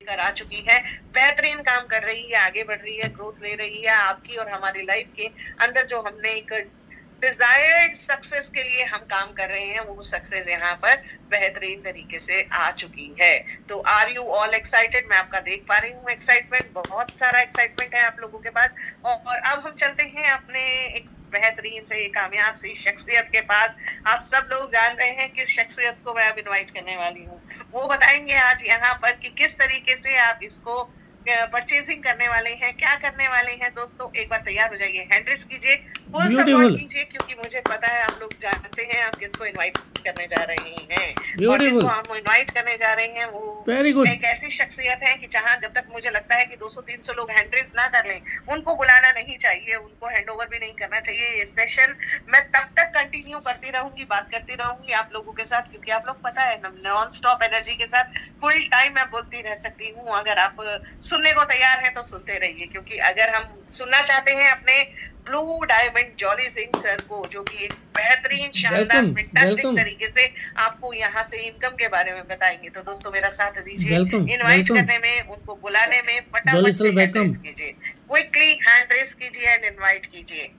लेकर आ चुकी है, बेहतरीन काम कर रही है, आगे बढ़ रही है, ग्रोथ ले रही है। आपकी और हमारी लाइफ के अंदर जो हमने एक डिजायर्ड सक्सेस के लिए हम काम कर रहे हैं, वो सक्सेस यहाँ पर बेहतरीन तरीके से आ चुकी है। तो आर यू ऑल एक्साइटेड? मैं आपका देख पा रही हूँ एक्साइटमेंट, बहुत सारा एक्साइटमेंट है आप लोगों के पास। और अब हम चलते हैं अपने एक बेहतरीन से कामयाब सी शख्सियत के पास। आप सब लोग जान रहे हैं किस शख्सियत को मैं अब इनवाइट करने वाली हूँ। वो बताएंगे आज यहाँ पर कि किस तरीके से आप इसको परचेजिंग करने वाले हैं, क्या करने वाले हैं। दोस्तों एक बार तैयार हो जाइए, हैंड रेस कीजिए, फुल सपोर्ट कीजिए, क्योंकि मुझे पता है आप लोग जानते हैं आप किसको इनवाइट करने जा रहे हैं। और जिसको हम इनवाइट करने जा रहे हैं वो एक ऐसी शख्सियत है कि जहां जब तक मुझे लगता है कि 200-300 लोग हैंड रेस ना कर लें, उनको बुलाना नहीं चाहिए, उनको हैंड ओवर भी नहीं करना चाहिए। ये सेशन मैं तब तक कंटिन्यू करती रहूंगी, बात करती रहूंगी आप लोगों के साथ, क्योंकि आप लोग पता है नॉन स्टॉप एनर्जी के साथ फुल टाइम मैं बोलती रह सकती हूँ। अगर आप सुनने को तैयार हैं तो सुनते रहिए, क्योंकि अगर हम सुनना चाहते हैं अपने blue diamond jolly Singh sir को, जो कि एक बेहतरीन शानदार फैंटास्टिक तरीके से आपको यहाँ से इनकम के बारे में बताएंगे, तो दोस्तों मेरा साथ दीजिए इनवाइट करने में, उनको बुलाने में। फटाफट से हैंड रेस कीजिए, क्विकली हैंड रेस कीजिए एंड इनवाइट कीजिए।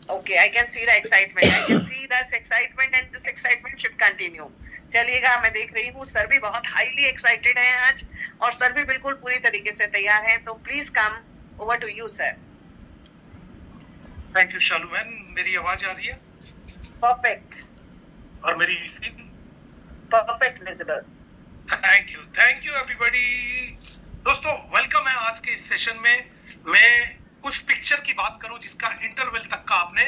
Okay, I can see the excitement, I can see this excitement and this excitement should continue. चलिएगा, मैं देख रही हूँ सर भी बहुत हाईली एक्साइटेड हैं आज, और सर भी बिल्कुल पूरी तरीके से तैयार हैं। तो please come over to you sir. Thank you Shalu ma'am, मेरी आवाज आ रही है? परफेक्ट। और मेरी screen perfect visible. Thank you everybody. दोस्तों वेलकम है आज के इस सेशन में। मैं उस पिक्चर की बात करूं जिसका इंटरवल तक का आपने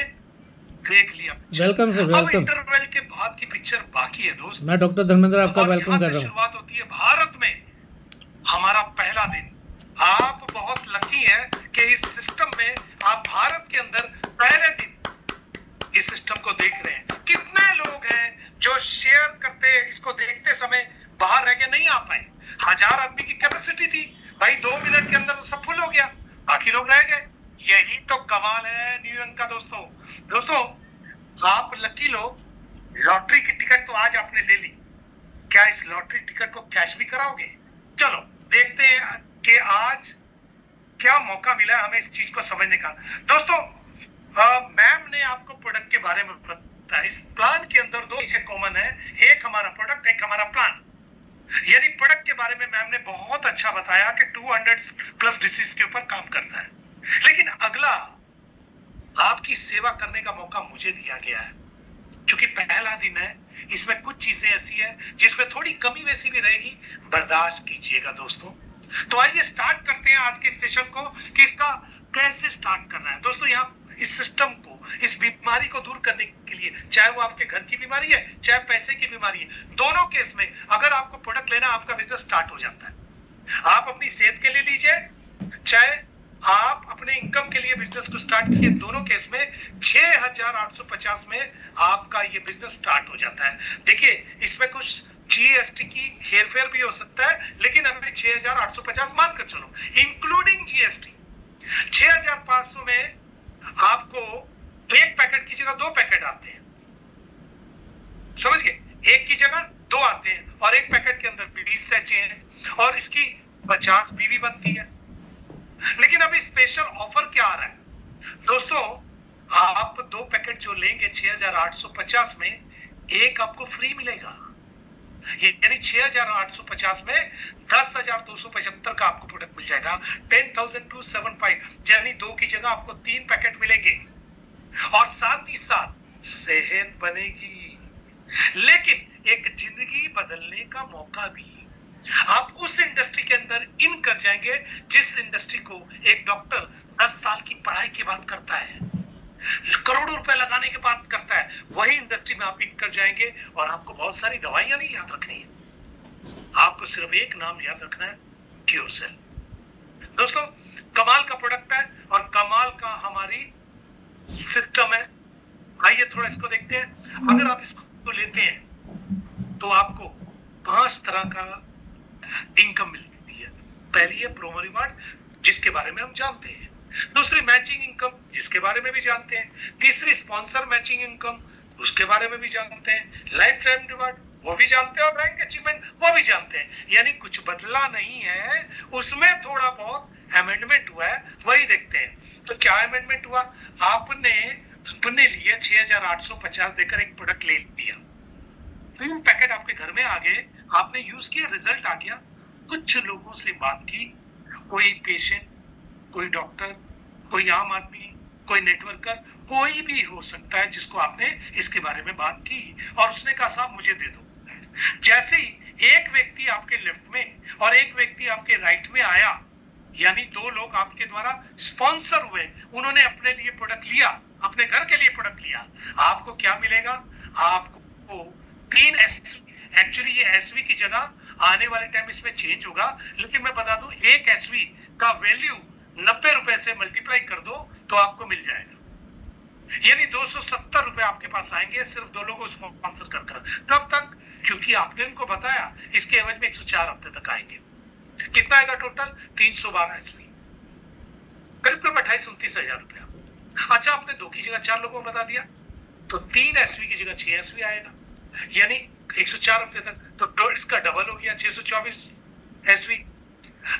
देख लिया। Welcome sir, welcome. अब इंटरवल के बाद की पिक्चर बाकी है दोस्त। मैं डॉक्टर धर्मेंद्र आपका वेलकम कर रहा हूं। शुरुआत होती है भारत में, हमारा पहला दिन। आप बहुत लकी हैं कि इस सिस्टम में आप भारत के अंदर पहले दिन इस सिस्टम को देख रहे हैं। कितने लोग हैं जो शेयर करते, इसको देखते समय बाहर रह के नहीं आ पाए? 1000 आदमी की कैपेसिटी थी भाई, 2 मिनट के अंदर तो सब फुल हो गया, बाकी लोग रह गए। यही तो कमाल है न्यूयॉर्क का। दोस्तों आप लकी लोग, लॉटरी की टिकट तो आज आपने ले ली, क्या इस लॉटरी टिकट को कैश भी कराओगे? चलो देखते हैं कि आज क्या मौका मिला हमें इस चीज को समझने का। दोस्तों मैम ने आपको प्रोडक्ट के बारे में बताया। इस प्लान के अंदर 2 चीजें कॉमन है, एक हमारा प्रोडक्ट, एक हमारा प्लान। यानी प्रोडक्ट के बारे में मैम ने बहुत अच्छा बताया कि 200+ डिसीज के ऊपर काम करता है, लेकिन अगला आपकी सेवा करने का मौका मुझे दिया गया है। क्योंकि पहला दिन है, इसमें कुछ चीजें ऐसी है जिसमें थोड़ी कमी वैसी भी रहेगी, बर्दाश्त कीजिएगा दोस्तों। तो आइए स्टार्ट करते हैं आज के सेशन को कि इसका कैसे स्टार्ट करना है। दोस्तों यहाँ इस सिस्टम को, इस बीमारी को दूर करने के लिए, चाहे वो आपके घर की बीमारी है चाहे पैसे की बीमारी है, दोनों केस में अगर आपको प्रोडक्ट लेना, आपका बिजनेस स्टार्ट हो जाता है। आप अपनी सेहत के लिए लीजिए, चाहे आप अपने इनकम के लिए बिजनेस को स्टार्ट किए, दोनों केस में 6850 में आपका ये बिजनेस स्टार्ट हो जाता है। देखिए इसमें कुछ जीएसटी की हेरफेर भी हो सकता है, लेकिन अभी 6850 मानकर चलो, इंक्लूडिंग जीएसटी। 6500 में आपको 1 पैकेट की जगह 2 पैकेट आते हैं, समझ गए? 1 की जगह 2 आते हैं, और 1 पैकेट के अंदर 20 सैचे हैं, और इसकी 50 बीवी बनती है। लेकिन अभी स्पेशल ऑफर क्या आ रहा है दोस्तों? आप 2 पैकेट जो लेंगे 6850 में, 1 आपको फ्री मिलेगा। यानी 6850 में 10,275 का आपको प्रोडक्ट मिल जाएगा। 10,275 यानी 2 की जगह आपको 3 पैकेट मिलेंगे, और साथ ही साथ सेहत बनेगी, लेकिन एक जिंदगी बदलने का मौका भी। आप उस इंडस्ट्री के अंदर इन कर जाएंगे जिस इंडस्ट्री को एक डॉक्टर 10 साल की पढ़ाई के बाद करता है, करोड़ों रुपए लगाने के बाद करता है। वही इंडस्ट्री में आप इन कर जाएंगे, और आपको बहुत सारी दवाइयां नहीं याद रखनी है, आपको सिर्फ एक नाम याद रखना है, क्योरसेल। दोस्तों कमाल का प्रोडक्ट है और कमाल का हमारी सिस्टम है। आइए थोड़ा इसको देखते हैं। अगर आप इसको लेते हैं तो आपको 5 तरह का इनकम मिलती है। पहली है प्रोमो रिवार्ड, जिसके बारे में हम जानते हैं। दूसरी मैचिंग इनकम, जिसके बारे में भी जानते हैं। तीसरी स्पॉन्सर मैचिंग इनकम, उसके बारे में भी जानते हैं। लाइफ टाइम रिवार्ड, वो भी जानते हैं, और रैंक अचीवमेंट, वो भी जानते हैं। यानी कुछ बदला नहीं है, उसमें थोड़ा बहुत अमेंडमेंट हुआ है, वही देखते हैं। तो क्या अमेंडमेंट हुआ? अपने लिए 6,850 देकर एक प्रोडक्ट ले लिया, 3 पैकेट आपके घर में आ गए, आपने यूज किया, रिजल्ट आ गया। कुछ लोगों से बात की, कोई पेशेंट, कोई डॉक्टर, कोई आम आदमी, कोई नेटवर्कर, कोई भी हो सकता है जिसको आपने इसके बारे में बात की और उसने कहा साहब मुझे दे दो। जैसे ही एक व्यक्ति आपके लेफ्ट में और एक व्यक्ति आपके राइट में आया, यानी 2 लोग आपके द्वारा स्पॉन्सर हुए, उन्होंने अपने लिए प्रोडक्ट लिया, अपने घर के लिए प्रोडक्ट लिया, आपको क्या मिलेगा? आपको 3 एक्चुअली ये एसवी की जगह आने वाले टाइम इसमें चेंज होगा, लेकिन मैं बता दूं एक एसवी का वैल्यू 90 रुपए से मल्टीप्लाई कर दो तो आपको मिल जाएगा, यानी 270 रुपए आपके पास आएंगे सिर्फ 2 लोगों को स्पॉन्सर कर। तब तक क्योंकि आपने उनको बताया, इसके एवज में 104 हफ्ते तक आएंगे। कितना आएगा टोटल? 312 एसवी, करीब 28-29 हजार रुपया। अच्छा, आपने 2 की जगह 4 लोगों को बता दिया तो 3 एसवी की जगह 6 एसवी आएगा, यानी 104 हफ्ते तक। तो इसका डबल हो गया 624 एसवी।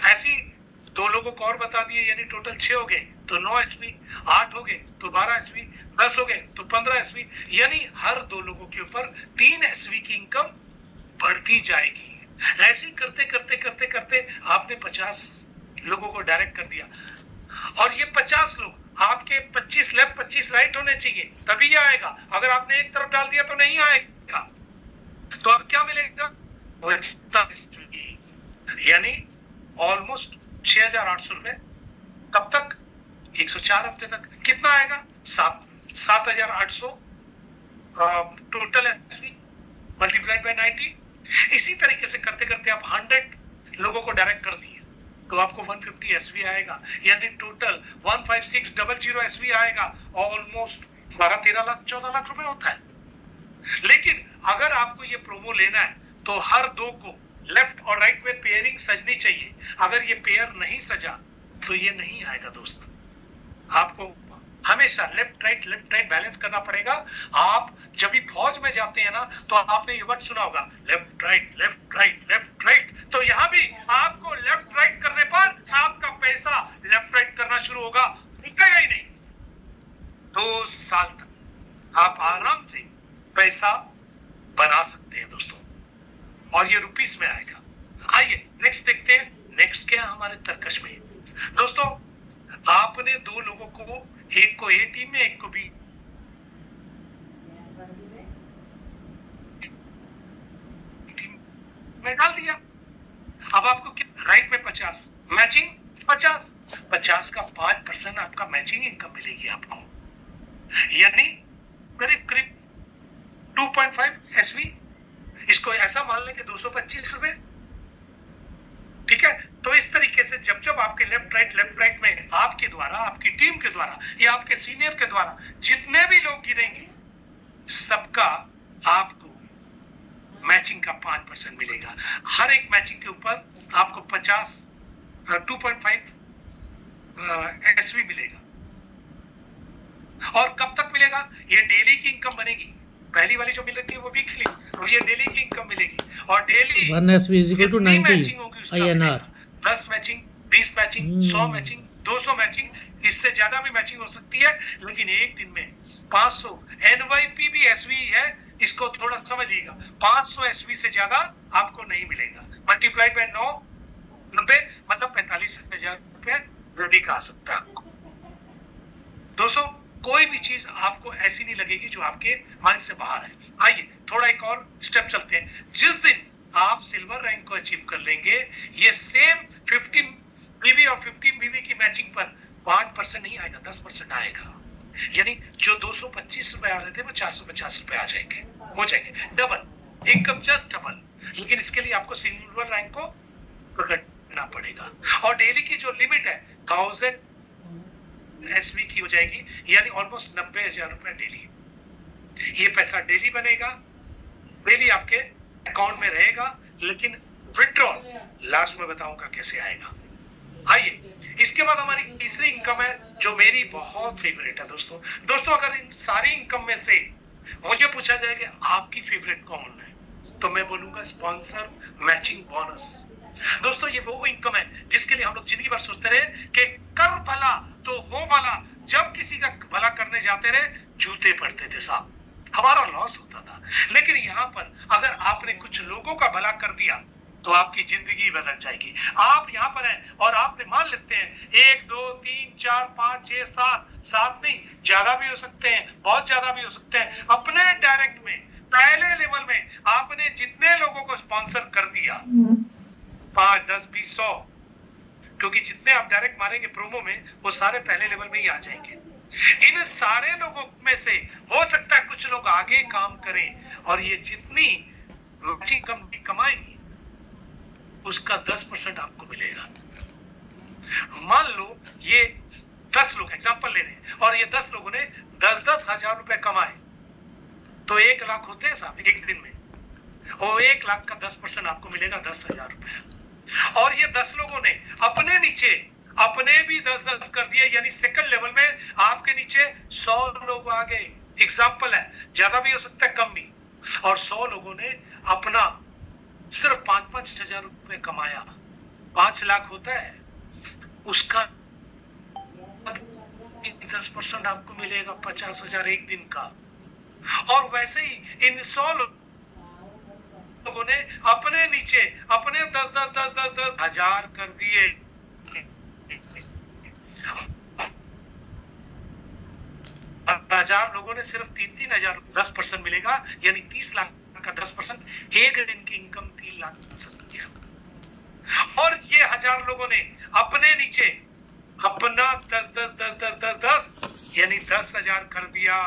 ऐसी 2 लोगों को और बता दिए, यानी टोटल 6 हो गए तो 9 एसवी, 8 हो गए तो 12 एसवी, 10 हो गए तो 15 एसवी, यानी हर 2 लोगों के ऊपर 3 एसवी की इनकम बढ़ती जाएगी। ऐसे ही करते करते करते करते आपने 50 लोगों को डायरेक्ट कर दिया, और ये 50 लोग आपके 25 लेफ्ट 25 राइट होने चाहिए, तभी ये आएगा। अगर आपने एक तरफ डाल दिया तो नहीं आएगा। तो अब क्या मिलेगा? यानी ऑलमोस्ट 6,800 रुपए। कब तक? 104 हफ्ते तक। कितना आएगा? 7,800 टोटल एसवी मल्टीप्लाइड बाय 90। इसी तरीके से करते करते आप 100 लोगों को डायरेक्ट कर दिए तो आपको 150 एसवी आएगा, यानी टोटल 15600 एसवी आएगा। ऑलमोस्ट 12-13 लाख 14 लाख रुपए होता है। लेकिन अगर आपको ये प्रोमो लेना है तो हर 2 को लेफ्ट और राइट में पेयरिंग सजनी चाहिए। अगर ये पेयर नहीं सजा तो ये नहीं आएगा दोस्त। आपको हमेशा लेफ्ट राइट बैलेंस करना पड़ेगा। आप जब भी फौज में जाते हैं ना तो आपने ये वर्ड सुना होगा, left right left right left right. तो यहाँ भी आपको लेफ्ट राइट करने पर आपका पैसा लेफ्ट राइट करना शुरू होगा, रुकेगा ही नहीं। 2 साल तक आप आराम से पैसा बना सकते हैं दोस्तों, और ये रुपीस में आएगा। आइए नेक्स्ट देखते हैं। नेक्स्ट क्या हमारे तर्कश में दोस्तों, आपने 2 लोगों को, एक को ए टीम में एक को बी टीम में डाल दिया। अब आपको राइट में 50 मैचिंग 50 का 5% आपका मैचिंग इनकम मिलेगी आपको, यानी करीब करीब 2.5 एसवी। इसको ऐसा मान लें कि 225 रुपए, ठीक है। तो इस तरीके से जब जब आपके लेफ्ट राइट में आपके द्वारा, आपकी टीम के द्वारा या आपके सीनियर के द्वारा जितने भी लोग गिरेंगे, सबका आपको मैचिंग का 5% मिलेगा। हर एक मैचिंग के ऊपर आपको 2.5 एसवी मिलेगा। और कब तक मिलेगा? ये डेली की इनकम बनेगी। पहली वाली जो मिल रही है वो वीकली, और ये डेली की इनकम मिलेगी। और daily 1 SV is equal to 90 INR। 10 matching, 20 matching, 100 matching, 200 matching, इससे ज्यादा भी मैचिंग हो सकती है। लेकिन एक दिन में 500 NYP भी एसवी है, इसको थोड़ा समझिएगा। 500 एसवी से ज्यादा आपको नहीं मिलेगा। मल्टीप्लाइड बाय 90 मतलब 45,000 रुपए रेडी का आ सकता है। दोस्तों कोई भी चीज आपको ऐसी नहीं लगेगी जो आपके माइंड से बाहर है। आइए थोड़ा एक और स्टेप चलते हैं। जिस दिन आप सिल्वर रैंक को अचीव कर लेंगे, ये सेम 15 BB और 15 BB की मैचिंग पर 5% नहीं आएगा, 10% आएगा। यानी जो 225 रुपए आ रहे थे वो 450 रुपए आ जाएंगे, हो जाएंगे डबल इनकम, जस्ट डबल। लेकिन इसके लिए आपको सिल्वर रैंक को पकड़ना पड़ेगा। और डेली की जो लिमिट है 1000 एसवी की हो जाएगी, यानी ऑलमोस्ट 90,000 रुपए डेली। ये पैसा डेली बनेगा, डेली आपके अकाउंट में रहेगा, लेकिन विड्रॉल लास्ट में बताऊंगा कैसे आएगा। आइए इसके बाद हमारी तीसरी इनकम है जो मेरी बहुत फेवरेट है दोस्तों। अगर इन सारी इनकम में से मुझे पूछा जाए कि आपकी फेवरेट कौन है, तो मैं बोलूंगा स्पॉन्सर मैचिंग बोनस। दोस्तों ये वो इनकम है जिसके इसके लिए हम लोग जिंदगी भर सोचते रहे कि कर भला तो हो भला। जब किसी का भला करने जाते रहे जूते पड़ते थे साहब, हमारा लॉस होता था। लेकिन यहाँ पर अगर आपने कुछ लोगों का भला कर दिया तो आपकी जिंदगी बदल जाएगी। आप यहाँ पर हैं और आपने मान लेते हैं 1 2 3 4 5 6 7 नहीं, ज्यादा भी हो सकते हैं, बहुत ज्यादा भी हो सकते हैं। अपने डायरेक्ट में पहले लेवल में आपने जितने लोगों को स्पॉन्सर कर दिया, 5 10 20 100, क्योंकि जितने आप डायरेक्ट मारेंगे प्रोमो में वो सारे पहले लेवल में ही आ जाएंगे। इन सारे लोगों में से हो सकता है कुछ लोग आगे काम करें और ये जितनी कंपनी कमाएंगी उसका 10% आपको मिलेगा। मान लो ये 10 लोग एग्जांपल ले रहे हैं और ये 10 लोगों ने 10-10 हजार रुपए कमाए तो 1 लाख होते हैं साहब एक दिन में। और 1 लाख का 10% आपको मिलेगा 10,000 रुपए। और ये 10 लोगों ने अपने नीचे अपने भी 10-10 कर दिए, यानी सेकंड लेवल में आपके नीचे 100 लोग आ गए। एग्जांपल है, ज्यादा भी हो सकता है कम भी। और 100 लोगों ने अपना सिर्फ 5-5 हजार रुपए कमाया, 5 लाख होता है, उसका 10% आपको मिलेगा 50,000 एक दिन का। और वैसे ही इन 100 लोगों ने अपने नीचे अपने 10 हजार कर दिए। 1000 लोगों ने सिर्फ 3 हजार 10% मिलेगा, यानी 30 लाख का 10%, एक दिन की इनकम 3 लाख और ये 1000 लोगों ने अपने नीचे अपना 10 यानी 10,000 कर दिया।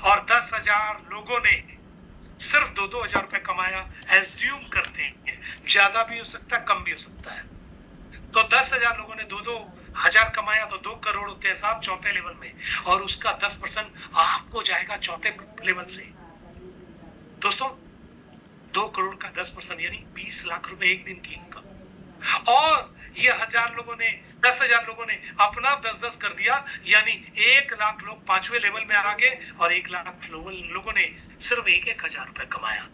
और 10,000 लोगों ने सिर्फ 2-2 हजार रुपए कमाया। एज्यूम करते हैं, ज्यादा भी हो सकता है, कम भी हो सकता है। तो 10,000 लोगों ने 2-2 हजार कमाया तो 2 करोड़ होते हैं साहब चौथे लेवल में, और उसका 10% आपको जाएगा चौथे लेवल से। दोस्तों 2 करोड़ का 10% यानी 20 लाख रुपए एक दिन की इनकम। और ये 10,000 लोगों ने 10,000 लोगों ने अपना 10-10 कर दिया, यानी 1 लाख लोग 5वें लेवल में आ गए और 1 लाख लोगों ने सिर्फ 1-1 हजार रुपए कमाया।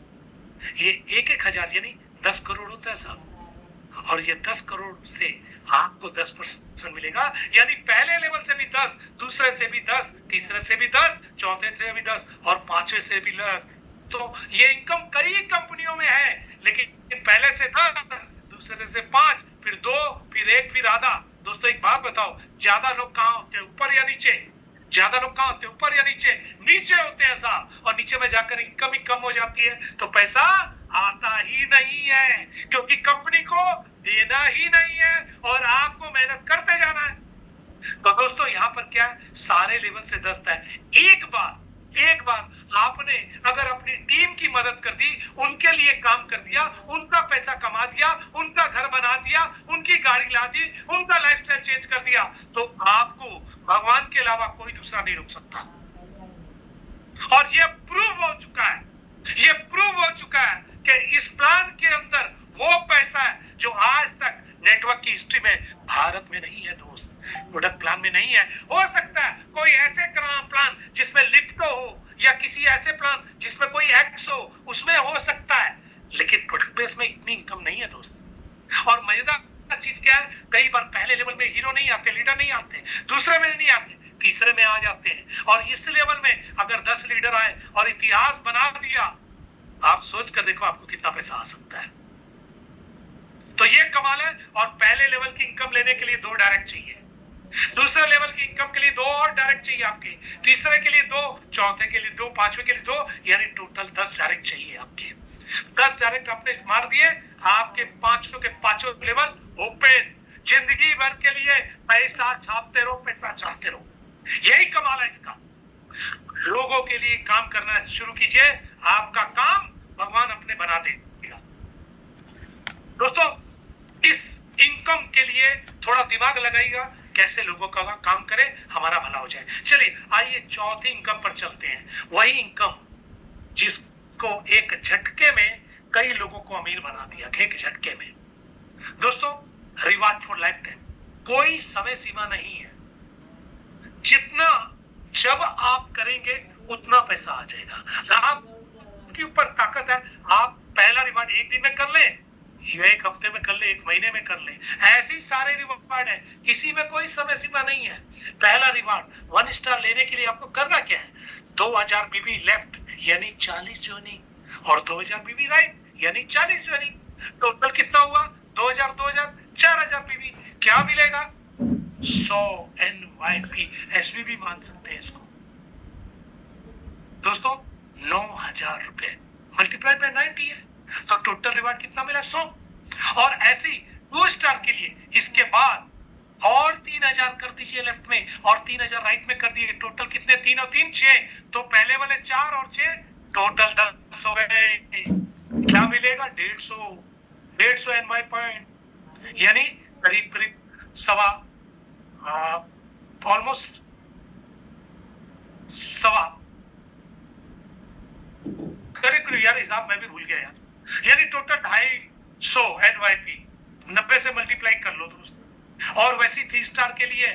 ये 1-1 हजार यानी 10 करोड़ होता है साहब। और ये 10 करोड़ से आपको 10% मिलेगा, यानी पहले लेवल से भी 10, दूसरे से भी 10, तीसरे से भी 10, चौथे से भी 10 और 5वें से भी 10। तो ये इनकम कई कंपनियों में है, लेकिन पहले से 10, दूसरे से 5, फिर 2, फिर 1, फिर आधा। दोस्तों एक बात बताओ, ज्यादा लोग कहाँ होते हैं, ऊपर या नीचे? ज्यादा लोग कहाँ होते हैं, ऊपर या नीचे? नीचे होते हैं साहब। और नीचे में जाकर इनकम ही कम हो जाती है तो पैसा आता ही नहीं है, क्योंकि कंपनी को देना ही नहीं है और आपको मेहनत करते जाना है। तो दोस्तों यहाँ पर क्या है, सारे लेवल से 10 है। एक बार आपने अगर अपनी टीम की मदद कर दी, उनके लिए काम कर दिया, उनका पैसा कमा दिया, उनका घर बना दिया, उनकी गाड़ी ला दी, उनका लाइफस्टाइल चेंज कर दिया, तो आपको भगवान के अलावा कोई दूसरा नहीं रोक सकता। और ये प्रूव हो चुका है कि इस प्लान के अंदर वो पैसा है जो आज तक नेटवर्क की हिस्ट्री में भारत में नहीं है दोस्त, प्रोडक्ट प्लान में नहीं है। हो सकता है कोई ऐसे प्लान जिसमें लिप्टो हो या किसी ऐसे प्लान जिसमें कोई एक्स हो, उसमें हो सकता है, लेकिन प्रोडक्ट बेस में इतनी इनकम नहीं है दोस्त। और मजेदार चीज क्या है, कई बार पहले लेवल में हीरो नहीं आते, लीडर नहीं आते, दूसरे में नहीं आते, तीसरे में आ जाते हैं। और इस लेवल में अगर 10 लीडर आए और इतिहास बना दिया, आप सोच कर देखो आपको कितना पैसा आ सकता है। तो ये कमाल है। और पहले लेवल की इनकम लेने के लिए 2 डायरेक्ट चाहिए, दूसरे लेवल की इनकम के लिए 2 और डायरेक्ट चाहिए आपके, तीसरे के लिए 2, चौथे के लिए 2, 5वें के लिए 2, यानी टोटल 10 डायरेक्ट चाहिए आपके। 10 डायरेक्ट आपने मार दिए, आपके 5 के 5 लेवल ओपन। जिंदगी भर के लिए पैसा छापते रहो, पैसा छापते रहो, यही कमाल है इसका। लोगों के लिए काम करना शुरू कीजिए, आपका काम भगवान अपने बना देगा। दोस्तों इस इनकम के लिए थोड़ा दिमाग लगाइएगा, कैसे लोगों का काम करें, हमारा भला हो जाए। चलिए आइए चौथी इनकम पर चलते हैं। वही इनकम जिसको एक झटके में कई लोगों को अमीर बना दिया, एक झटके में। दोस्तों रिवार्ड फॉर लाइफ टाइम, कोई समय सीमा नहीं है। जितना जब आप करेंगे उतना पैसा आ जाएगा। आपके ऊपर ताकत है। आप पहला रिवार्ड एक दिन में कर लें, ये 1 हफ्ते में कर ले, 1 महीने में कर ले, ऐसे ही सारे रिवार्ड है, किसी में कोई समय सीमा नहीं है। पहला रिवार्ड 1 स्टार लेने के लिए आपको करना क्या है, 2000 बीबी लेफ्ट यानी 40 ज्वाइनिंग और 2000 बीबी राइट यानी 40 ज्वाइनिंग। टोटल कितना हुआ, 2000 2000 4000 बीबी। क्या मिलेगा, 100 NYP, SBB मान सकते हैं इसको दोस्तों। 9000 रुपए मल्टीप्लाई बाय 90 है, तो टोटल रिवार्ड कितना मिला, 100। और ऐसे ही 2 स्टार के लिए इसके बाद और 3000 कर दीजिए लेफ्ट में और 3000 राइट में कर दिए। टोटल कितने, 3 और 3 6, तो पहले वाले 4 और 6 टोटल 10 हो गए। क्या मिलेगा, 150 NY पॉइंट, यानी करीब करीब सवा ऑलमोस्ट सवा करीब यार हिसाब मैं भी भूल गया यार, यानी टोटल 250 NYP 90 से मल्टीप्लाई कर लो दोस्त। और वैसे 3 स्टार के लिए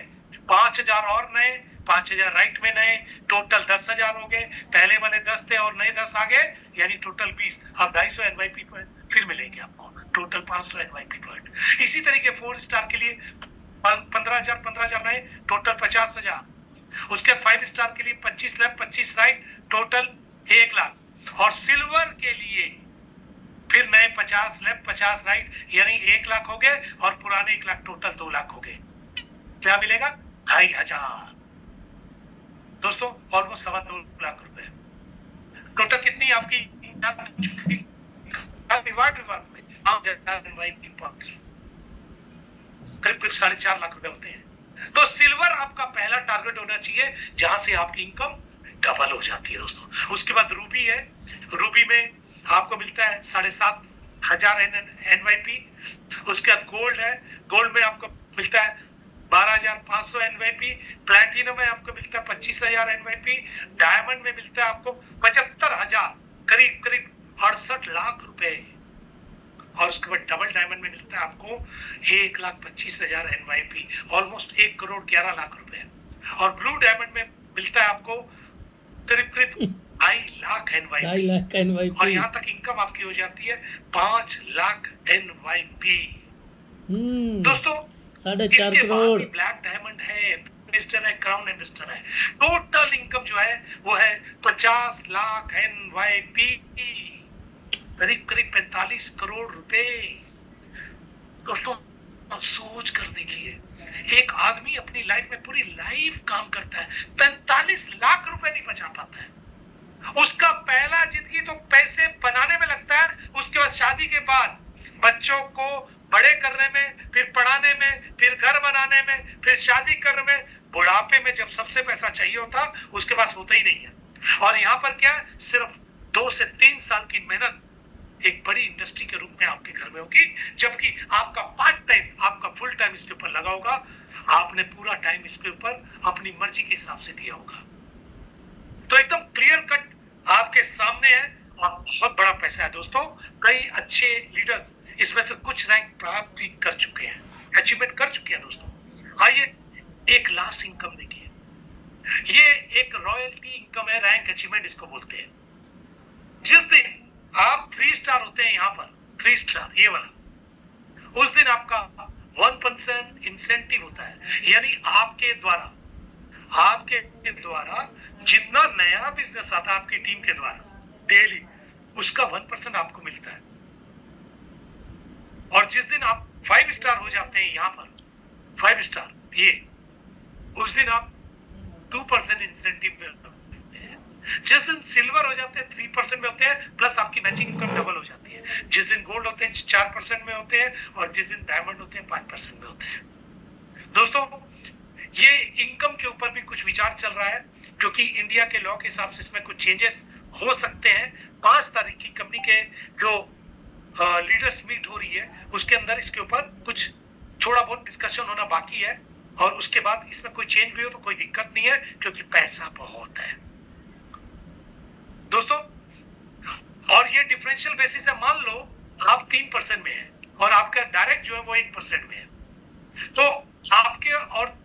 5000 और नए, 5000 राइट में नए, टोटल 10000 हो गए। पहले वाले 10 थे और नए 10 आ गए, यानी टोटल 20। अब 250 NYP पॉइंट फिर मिलेंगे आपको, टोटल 500 NYP पॉइंट। इसी तरीके 4 स्टार के लिए 15000 नए, टोटल 50000। उसके 5 स्टार के लिए 25 लेफ्ट 25 राइट, टोटल 1 लाख। और सिल्वर के लिए फिर नए 50 लेफ्ट 50 राइट, यानी 1 लाख हो गए और पुराने 1 लाख, टोटल 2 लाख हो गए। क्या मिलेगा, 2500 दोस्तों, ऑलमोस्ट 2.25 लाख रुपए। टोटल कितनी आपकी रिवार्ड में करीब 4.5 लाख रुपए होते हैं। तो सिल्वर आपका पहला टारगेट होना चाहिए, जहां से आपकी इनकम डबल हो जाती है दोस्तों। उसके बाद रूबी है, रूबी में आपको मिलता है 7500 NYP। उसके बाद गोल्ड है, गोल्ड में आपको मिलता है 12500 NYP। प्लैटिनम में आपको मिलता है 25000 NYP। डायमंड में मिलता है आपको 75000, करीब करीब 68 लाख रुपए। और उसके बाद डबल डायमंड में मिलता है आपको 1,25,000 NYP, ऑलमोस्ट 1,11,00,000 रुपए। और ब्लू डायमंड में मिलता है आपको करीब करीब 2.5 लाख NYP। और यहाँ तक इनकम आपकी हो जाती है 5 लाख NYP दोस्तों। 4.5 करोड़। ब्लैक डायमंड है, इन्वेस्टर है, क्राउन इन्वेस्टर है। टोटल इनकम जो है वो है 50 लाख NYP, करीब करीब 45 करोड़ रुपए। दोस्तों सोच कर देखिए, एक आदमी अपनी लाइफ में पूरी लाइफ काम करता है, 45 लाख रुपए नहीं बचा पाता है। उसका पहला जिंदगी तो पैसे बनाने में लगता है, उसके बाद शादी के बाद बच्चों को बड़े करने में, फिर पढ़ाने में, फिर घर बनाने में, फिर शादी करने में। बुढ़ापे में जब सबसे पैसा चाहिए होता, उसके पास होता ही नहीं है। और यहाँ पर क्या, सिर्फ 2 से 3 साल की मेहनत एक बड़ी इंडस्ट्री के रूप में आपके घर में होगी, जबकि आपका पार्ट टाइम, आपका फुल टाइम इसके ऊपर लगा होगा। आपने पूरा टाइम इसके ऊपर अपनी मर्जी के हिसाब से दिया होगा। तो एकदम क्लियर कट आपके सामने है और बहुत बड़ा पैसा है दोस्तों। कई अच्छे लीडर्स इसमें से कुछ रैंक प्राप्त भी कर चुके हैं, अचीवमेंट कर चुके हैं दोस्तों। आइए एक लास्ट इनकम देखिए, ये एक रॉयल्टी इनकम है, रैंक अचीवमेंट इसको बोलते हैं। जिस दिन आप 3 स्टार होते हैं, यहाँ पर 3 स्टार ये वाला, उस दिन आपका 1% इंसेंटिव होता है। यानी आपके द्वारा जितना नया बिजनेस आता है आपकी टीम के द्वारा डेली, उसका 1% आपको मिलता है। और जिस दिन आप 5 स्टार हो जाते हैं, यहाँ पर 5 स्टार ये, उस दिन आप 2% इंसेंटिव में होते हैं। जिस दिन सिल्वर हो जाते हैं 3% में होते हैं, प्लस आपकी मैचिंग इनकम डबल हो जाती है। जिस दिन गोल्ड होते हैं 4% में होते हैं, और जिस दिन डायमंड होते हैं 5% में होते हैं। दोस्तों ये इनकम के ऊपर भी कुछ विचार चल रहा है, क्योंकि इंडिया के लॉ के हिसाब से इसमें कुछ चेंजेस हो सकते हैं। 5 तारीख की कंपनी के जो लीडर्स मीट हो रही है, उसके अंदर इसके ऊपर कुछ थोड़ा बहुत डिस्कशन होना बाकी है। और उसके बाद इसमें कोई चेंज भी हो तो कोई दिक्कत नहीं है, क्योंकि पैसा बहुत है दोस्तों। और ये डिफरेंशियल बेसिस है, मान लो आप 3% में है और आपका डायरेक्ट जो है वो 1% में है, तो आपके और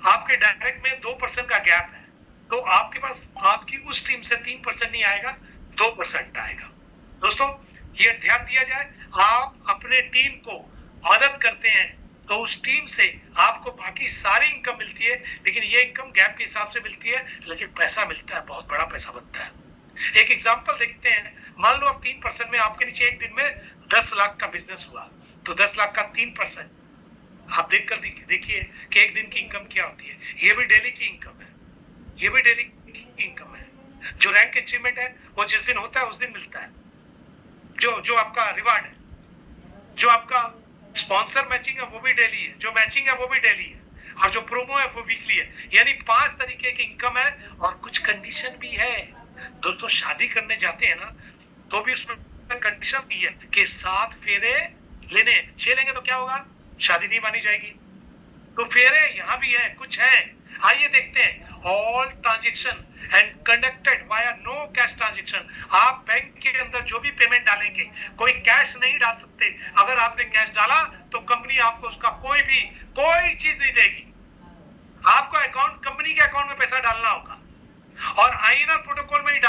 आपके डायरेक्ट में 2% का गैप है। तो आपके पास आपकी उस टीम से 3% नहीं आएगा, 2% आएगा। दोस्तों ये ध्यान दिया जाए। आप अपने टीम को मदद करते हैं तो उस टीम से आपको बाकी सारी इनकम मिलती है, लेकिन ये इनकम गैप के हिसाब से मिलती है, लेकिन पैसा मिलता है, बहुत बड़ा पैसा बनता है। एक एग्जांपल देखते हैं, मान लो अब 3% में आपके नीचे एक दिन में 10 लाख का बिजनेस हुआ, तो 10 लाख का 3% आप देखकर देखिए कि एक दिन की इनकम क्या होती है। ये भी डेली की इनकम है, ये भी डेली की इनकम है। जो रैंक अचीवमेंट है वो जिस दिन होता है उस दिन मिलता है। जो आपका रिवार्ड है, जो आपका स्पॉन्सर मैचिंग है वो भी डेली है, जो मैचिंग है वो भी डेली है, और जो प्रोमो है वो वीकली है। यानी 5 तरीके की इनकम है, और कुछ कंडीशन भी है। दोस्तों शादी करने जाते हैं ना, तो भी उसमें कंडीशन भी है कि 7 फेरे लेने, 6 लेंगे तो क्या होगा, शादी नहीं मानी जाएगी। तो फेरे यहाँ भी है, कुछ है। आइए देखते हैं। All transaction and conducted via no cash transaction. आप बैंक के अंदर जो भी पेमेंट डालेंगे, कोई कैश नहीं डाल सकते। अगर आपने कैश डाला तो कंपनी आपको उसका कोई चीज नहीं देगी। आपको अकाउंट, कंपनी के अकाउंट में पैसा डालना होगा, और आईएनआर प्रोटोकॉल में ही